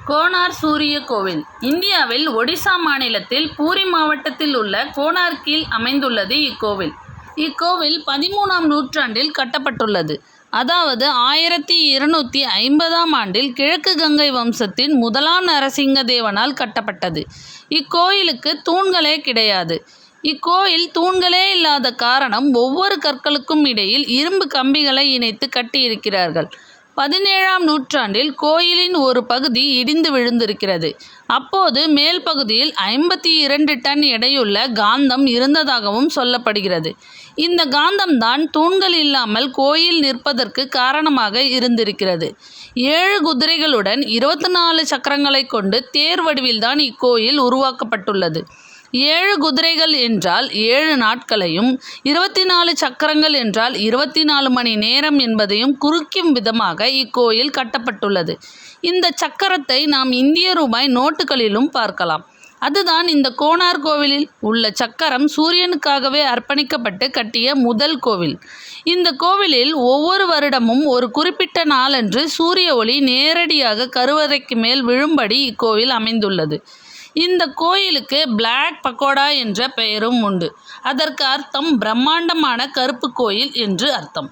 கோனார் சூரிய கோவில் இந்தியாவில் ஒடிசா மாநிலத்தில் பூரி மாவட்டத்தில் உள்ள கோனார்க்கில் அமைந்துள்ளது இக்கோவில். இக்கோவில் 13ஆம் நூற்றாண்டில் கட்டப்பட்டுள்ளது. அதாவது 1250ஆம் ஆண்டில் கிழக்கு கங்கை வம்சத்தின் முதலாம் நரசிங்க தேவனால் கட்டப்பட்டது. இக்கோயிலுக்கு தூண்களே கிடையாது. இக்கோயில் தூண்களே இல்லாத காரணம் ஒவ்வொரு கற்களுக்கும் இடையில் இரும்பு கம்பிகளை இணைத்து கட்டியிருக்கிறார்கள். 17ஆம் நூற்றாண்டில் கோயிலின் ஒரு பகுதி இடிந்து விழுந்திருக்கிறது. அப்போது மேல் பகுதியில் 52 டன் எடையுள்ள காந்தம் இருந்ததாகவும் சொல்லப்படுகிறது. இந்த காந்தம்தான் தூண்கள் இல்லாமல் கோயில் நிற்பதற்கு காரணமாக இருந்திருக்கிறது. 7 குதிரைகளுடன் 24 சக்கரங்களை கொண்டு தேர் வடிவில்தான் இக்கோயில் உருவாக்கப்பட்டுள்ளது. 7 குதிரைகள் என்றால் 7 நாட்களையும், 24 சக்கரங்கள் என்றால் 24 மணி நேரம் என்பதையும் குறிக்கும் விதமாக இக்கோயில் கட்டப்பட்டுள்ளது. இந்த சக்கரத்தை நாம் இந்திய ரூபாய் நோட்டுகளிலும் பார்க்கலாம். அதுதான் இந்த கோனார் கோவிலில் உள்ள சக்கரம் சூரியனுக்காகவே அர்ப்பணிக்கப்பட்டு கட்டிய முதல் கோவில். இந்த கோவிலில் ஒவ்வொரு வருடமும் ஒரு குறிப்பிட்ட நாளன்று சூரிய ஒளி நேரடியாக கருவறைக்கு மேல் விழும்படி இக்கோவில் அமைந்துள்ளது. இந்த கோயிலுக்கு பிளாக் பகோடா என்ற பெயரும் உண்டு. அதற்கு அர்த்தம் பிரம்மாண்டமான கருப்பு கோயில் என்று அர்த்தம்.